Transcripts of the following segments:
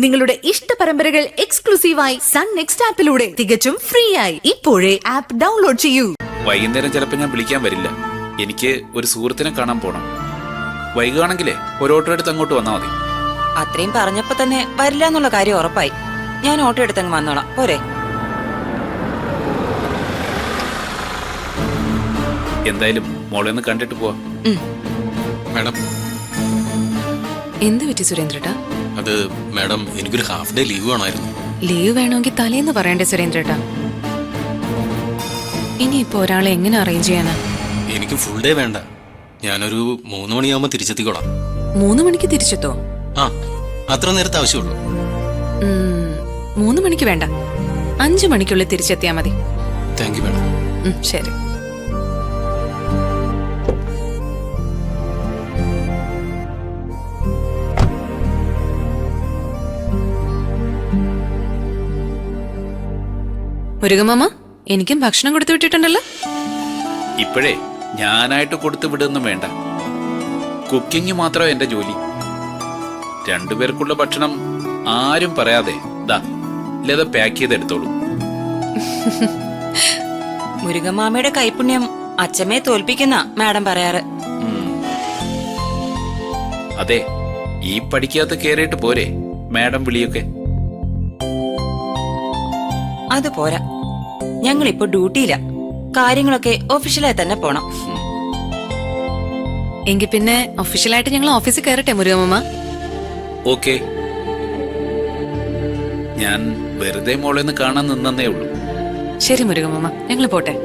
നിങ്ങളുടെ ഇഷ്ട പരമ്പരകൾ എക്സ്ക്ലൂസീവായി സൺ നെക്സ്റ്റ് ആപ്പിലൂടെ തികച്ചും ഫ്രീ ആയി ഇപ്പോഴേ ആപ്പ് ഡൗൺലോഡ് ചെയ്യൂ. വൈകുന്നേരം ചിലപ്പോൾ ഞാൻ വിളിക്കാൻ വരില്ല. എനിക്ക് ഒരു സുഹൃത്തിനെ കാണാൻ പോണം. വൈകുകയാണെങ്കിലേ ഒരു ഓട്ടോ എടുത്ത് അങ്ങോട്ട് വന്നാൽ മതി. അത്രയും പറഞ്ഞപ്പോ തന്നെ വരില്ല എന്നുള്ള കാര്യം ഉറപ്പായി. ഞാൻ ഓട്ടോ എടുത്തങ്ങ് വന്നോളാം, പോരെ? എന്തായാലും മോളെ ഒന്ന് കണ്ടിട്ട് പോവാ. മാഡം, എന്ത് പറ്റി സുരേന്ദ്രേട്ടാ? അത് മാഡം, എനിക്കൊരു ഹാഫ് ഡേ ലീവ് വേണമായിരുന്നു. ലീവ് വേണമെങ്കിൽ തലേന്ന് പറയണ്ടേ സുരേന്ദ്രേട്ടാ? ഇനിയിപ്പോ ഒരാളെ എങ്ങനെ അറേഞ്ച് ചെയ്യാനാ? എനിക്ക് ഫുൾ ഡേ വേണ്ട. ഞാനൊരു 3 മണിയാകുമ്പോ തിരിച്ചെത്തിക്കോളാം. 3 മണിക്ക് തിരിച്ചെത്തോ? ആ, അത്ര നേരത്തെ ആവശ്യമുള്ളൂ. 3 മണിക്ക് വേണ്ട, 5 മണിക്കുള്ളിൽ തിരിച്ചെത്തിയാ മതി. Thank you madam. ശരി. മുരുകമാമ, എനിക്കും ഭക്ഷണം കൊടുത്തു വിട്ടിട്ടുണ്ടല്ലോ. ഇപ്പോഴേ ഞാനായിട്ട് കൊടുത്തു വിടുന്നും വേണ്ട. കുക്കിംഗ് മാത്രം എന്റെ ജോലി. 2 പേർക്കുള്ള ഭക്ഷണം ആരും പറയാതെ ദാ ലത പാക്ക് ചെയ്തെടുത്തോളൂ. മുരുകമാമയുടെ കൈപുണ്യം അച്ഛമ്മയെ തോൽപ്പിക്കുന്ന മാഡം പറയാറ്. അതെ, ഈ പഠിക്കാത്ത കേറിയിട്ട് പോരെ മാഡം വിളിയൊക്കെ. അത് പോരാ, ഞങ്ങളിപ്പോ ഡ്യൂട്ടിയില്ല. കാര്യങ്ങളൊക്കെ ഒഫീഷ്യലായി തന്നെ പോണം. എങ്കിൽ പിന്നെ ഒഫീഷ്യലായിട്ട് ഞങ്ങൾ ഓഫീസിൽ കയറട്ടെ മുരുകമാമ? ഓക്കെ. ഞാൻ വെറുതെ മോളെ ഒന്ന് കാണാൻ നിന്നേ ഉള്ളൂ. ശരി മുരുകമാമ, ഞങ്ങൾ പോട്ടെ.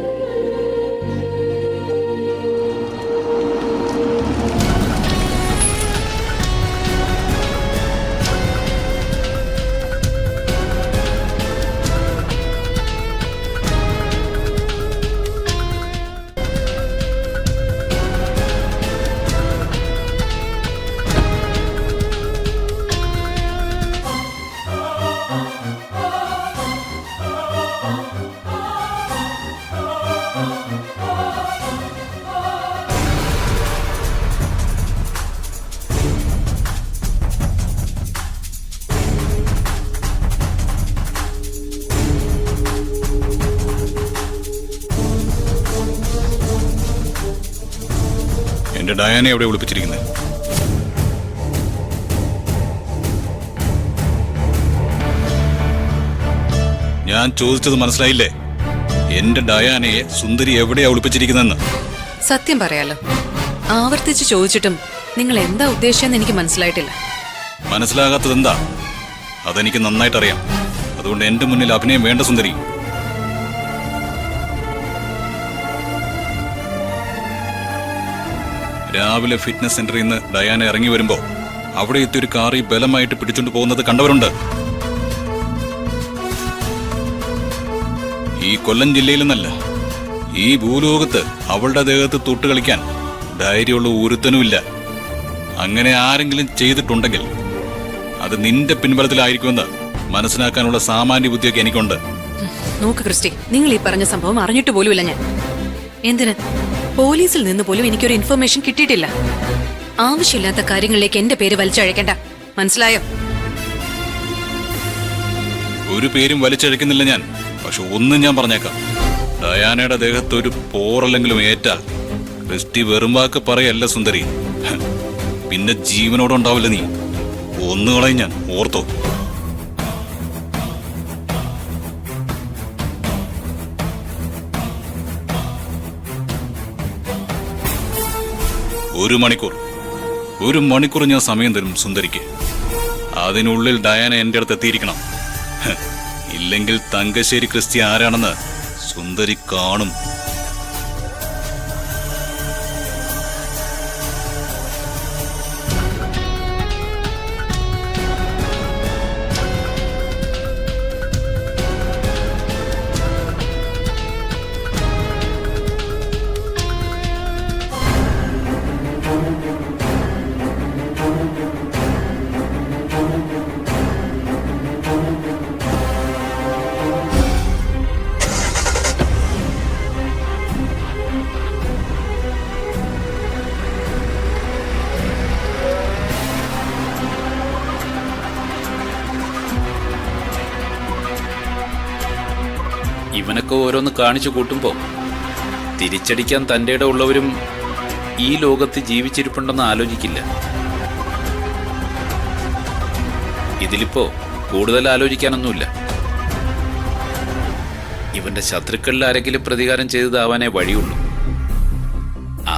എന്റെ ഡയാനെ എവിടെ ഒളിപ്പിച്ചിരിക്കുന്നത്? ഞാൻ ചോദിച്ചത് മനസ്സിലായില്ലേ? എന്റെ ഡയാനയെ സുന്ദരി എവിടെയാ ഒളിപ്പിച്ചിരിക്കുന്നെന്ന്. സത്യം പറയാലോ, ആവർത്തിച്ച് ചോദിച്ചിട്ടും നിങ്ങൾ എന്താ ഉദ്ദേശിച്ചെന്ന് എനിക്ക് മനസ്സിലായിട്ടില്ല. മനസ്സിലാകാത്തത് എന്താ? അതെനിക്ക് നന്നായിട്ടറിയാം. അതുകൊണ്ട് എന്റെ മുന്നിൽ അഭിനയം വേണ്ട സുന്ദരി. രാവിലെ ഫിറ്റ്നസ് സെന്ററിൽ നിന്ന് ഡയാന ഇറങ്ങി വരുമ്പോ അവിടെ എത്തിയൊരു കാറി ബലമായിട്ട് പിടിച്ചോണ്ട് പോകുന്നത് കണ്ടവരുണ്ട്. ഈ കൊല്ലം ജില്ലയിലെന്നല്ല, ഈ ഭൂലോകത്ത് അവളുടെ ദേഹത്ത് തൊട്ട് കളിക്കാൻ ധൈര്യമുള്ള ഒരുത്തനുമില്ല. അങ്ങനെ ആരെങ്കിലും ചെയ്തിട്ടുണ്ടെങ്കിൽ അത് നിന്റെ പിൻബലത്തിലായിരിക്കുമെന്ന് മനസ്സിലാക്കാനുള്ള സാമാന്യ ബുദ്ധിയൊക്കെ എനിക്കുണ്ട്. നോക്ക് ക്രിസ്റ്റി, നിങ്ങൾ ഈ പറഞ്ഞ സംഭവം അറിഞ്ഞിട്ട് പോലുമില്ല ഞാൻ. എന്തിന്? പോലീസിൽ നിന്ന് പോലും എനിക്കൊരു ഇൻഫർമേഷൻ കിട്ടിയിട്ടില്ല. ആവശ്യമില്ലാത്ത കാര്യങ്ങളിലേക്ക് എന്റെ പേര് വലിച്ചഴക്കേണ്ട, മനസ്സിലായോ? ഒരു പേരും വലിച്ചഴക്കുന്നില്ല ഞാൻ. പക്ഷെ ഒന്നും ഞാൻ പറഞ്ഞേക്കാം, ഡയാനയുടെ ദേഹത്ത് ഒരു പോറല്ലെങ്കിലും ഏറ്റാൽ ക്രിസ്റ്റി വെറും വാക്ക് പറയല്ല സുന്ദരി. പിന്നെ ജീവനോടുണ്ടാവില്ല നീ. ഒന്നുകളയും ഞാൻ, ഓർത്തോ? ഒരു മണിക്കൂർ ഞാൻ സമയം തരും സുന്ദരിക്ക്. അതിനുള്ളിൽ ഡയാന എന്റെ അടുത്ത് എത്തിയിരിക്കണം. ഇല്ലെങ്കിൽ തങ്കശ്ശേരി ക്രിസ്റ്റി ആരാണെന്ന് സുന്ദരി കാണും. ഇവനൊക്കെ ഓരോന്ന് കാണിച്ചു കൂട്ടുമ്പോ തിരിച്ചടിക്കാൻ തൻ്റെ ഇടം ഉള്ളവരും ഈ ലോകത്ത് ജീവിച്ചിരിപ്പുണ്ടെന്ന് ആലോചിക്കില്ല. ഇതിലിപ്പോ കൂടുതൽ ആലോചിക്കാനൊന്നുമില്ല. ഇവന്റെ ശത്രുക്കളിൽ ആരെങ്കിലും പ്രതികാരം ചെയ്തതാവാനേ വഴിയുള്ളൂ.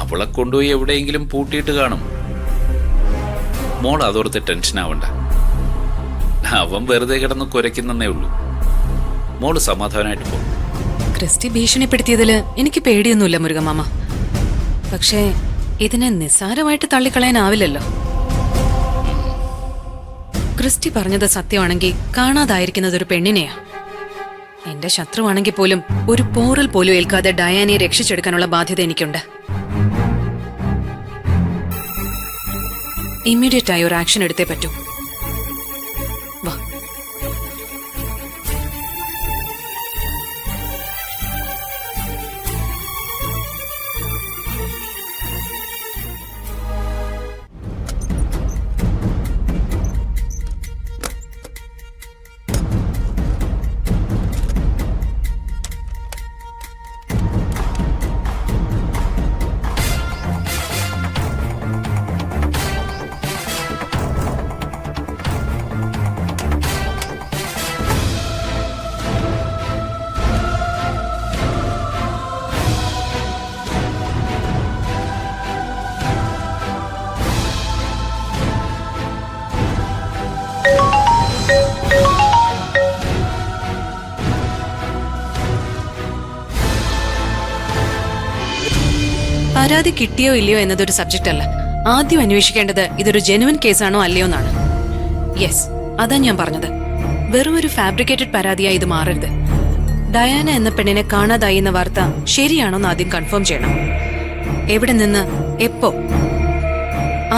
അവളെ കൊണ്ടുപോയി എവിടെയെങ്കിലും പൂട്ടിയിട്ട് കാണും. മോൾ അതോർത്ത് ടെൻഷൻ ആവണ്ട. അവൻ വെറുതെ കിടന്ന് കുരയ്ക്കുന്നേ ഉള്ളൂ. മോള് സമാധാനമായിട്ട് പോകും. ക്രിസ്റ്റി ഭീഷണിപ്പെടുത്തിയതില് എനിക്ക് പേടിയൊന്നുമില്ല മുരുകമാമ. പക്ഷേ ഇതിനെ നിസ്സാരമായിട്ട് തള്ളിക്കളയാനാവില്ലല്ലോ. ക്രിസ്റ്റി പറഞ്ഞത് സത്യമാണെങ്കിൽ കാണാതായിരിക്കുന്നത് ഒരു പെണ്ണിനെയാ. എന്റെ ശത്രുവാണെങ്കിൽ പോലും ഒരു പോറൽ പോലും ഏൽക്കാതെ ഡയാനയെ രക്ഷിച്ചെടുക്കാനുള്ള ബാധ്യത എനിക്കുണ്ട്. ഇമ്മീഡിയറ്റ് ആയി ഒരു ആക്ഷൻ എടുത്തേ പറ്റൂ. വാ. പരാതി കിട്ടിയോ ഇല്ലയോ എന്നതൊരു സബ്ജക്റ്റ് അല്ല. ആദ്യം അന്വേഷിക്കേണ്ടത് ഇതൊരു ജെനുവിൻ കേസാണോ അല്ലയോ എന്നാണ്. യെസ്, അതാ ഞാൻ പറഞ്ഞത്. വെറും ഒരു ഫാബ്രിക്കേറ്റഡ് പരാതിയായി ഇത് മാറരുത്. ഡയാന എന്ന പെണ്ണിനെ കാണാതായി എന്ന വാർത്ത ശരിയാണോന്ന് ആദ്യം കൺഫേം ചെയ്യണം. എവിടെ നിന്ന്, എപ്പോ,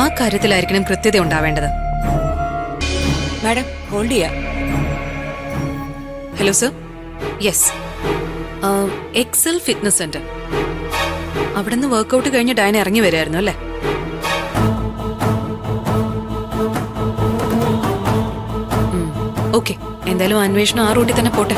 ആ കാര്യത്തിലായിരിക്കണം കൃത്യത ഉണ്ടാവേണ്ടത്. മാഡം ഹോൾഡ് ചെയ്യാം. Hello sir. Yes, excel fitness centre. അവിടെ നിന്ന് വർക്കൗട്ട് കഴിഞ്ഞ് ഡയന ഇറങ്ങി വരായിരുന്നു അല്ലേ? ഓക്കെ, എന്തായാലും അന്വേഷണം ആ റൂട്ടിൽ തന്നെ പോട്ടെ.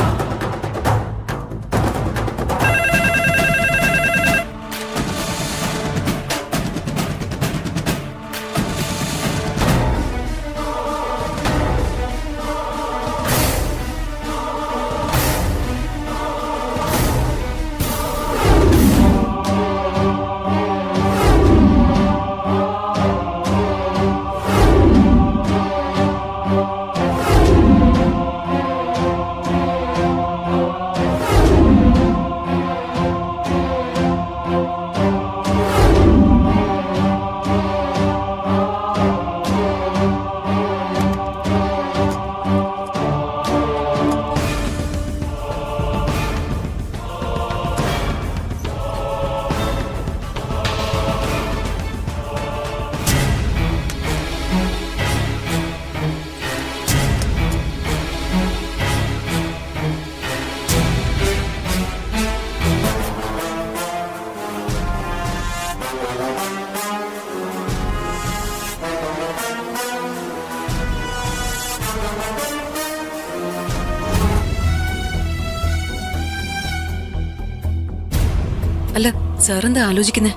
അല്ല, സാർ എന്താ ആലോചിക്കുന്നേ?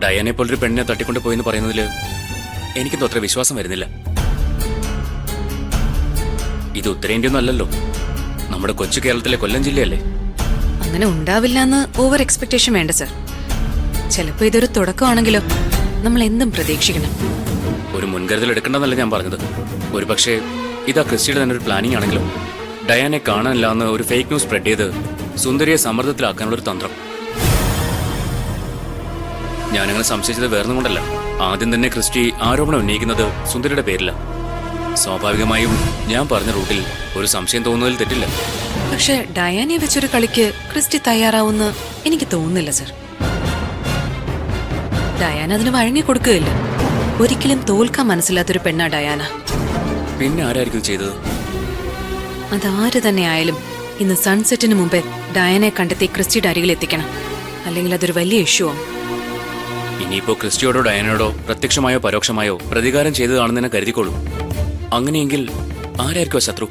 ഡയാനെ പോലൊരു പെണ്ണിനെ തട്ടിക്കൊണ്ട് പോയെന്ന് പറയുന്നതില് എനിക്കൊന്നും അത്ര വിശ്വാസം വരുന്നില്ല. ഇത് ഉത്തരേന്ത്യയൊന്നും അല്ലല്ലോ, നമ്മുടെ കൊച്ചു കേരളത്തിലെ കൊല്ലം ജില്ലയല്ലേ. അങ്ങനെ ഉണ്ടാവില്ല എന്ന് ഓവർ എക്സ്പെക്ടേഷൻ വേണ്ട സർ. ചിലപ്പോ ഇതൊരു തുടക്കമാണെങ്കിലോ, നമ്മൾ എന്തും പ്രതീക്ഷിക്കണം. ഒരു മുൻകരുതൽ എടുക്കണ്ടെന്നല്ല ഞാൻ പറഞ്ഞത്. ഒരു പക്ഷേ ഇതാ ക്രിസ്റ്റിയുടെ തന്നെ ഒരു പ്ലാനിങ് ആണെങ്കിലോ. ഡയാനെ കാണാനില്ല എന്ന് ഒരു ഫേക്ക് ന്യൂസ് സ്പ്രെഡ് ചെയ്ത് സുന്ദരിയെ സമ്മർദ്ദത്തിലാക്കാനുള്ളൊരു തന്ത്രം. ഞാനങ്ങനെ സംശയിച്ചത് വേറൊന്നും കൊണ്ടല്ല. ആദ്യം തന്നെ ക്രിസ്റ്റി ആരോപണം ഉന്നയിക്കുന്നത് സുന്ദരിയുടെ പേരില്ല. സ്വാഭാവികമായും ഞാൻ പറഞ്ഞ റൂട്ടിൽ ഒരു സംശയം തോന്നുന്നതിൽ തെറ്റില്ല. പക്ഷെ ഡയാനെ വെച്ചൊരു കളിക്ക് ക്രിസ്റ്റി തയ്യാറാവുന്ന എനിക്ക് തോന്നുന്നില്ല സർ. ഡയാന അതിന് വഴങ്ങിക്കൊടുക്കുകയില്ല. ഒരിക്കലും തോൽക്കാൻ മനസ്സിലാത്തൊരു പെണ്ണാ ഡയാന. പിന്നെ ആരായിരിക്കും ചെയ്തത്? അതാര് തന്നെ ആയാലും ഇന്ന് സൺസെറ്റിന് മുമ്പേ ഡയാനെ കണ്ടെത്തി ക്രിസ്റ്റിയുടെ അരികിൽ എത്തിക്കണം. അല്ലെങ്കിൽ അതൊരു വലിയ ഇഷ്യൂ ആവും. ഇനിയിപ്പോ ക്രിസ്റ്റിയോടോ ഡയാനയോടോ പ്രത്യക്ഷമായോ പരോക്ഷമായോ പ്രതികാരം ചെയ്തതാണെന്ന് തന്നെ കരുതിക്കോളൂ. അങ്ങനെയെങ്കിൽ ആരായിരിക്കും ശത്രു?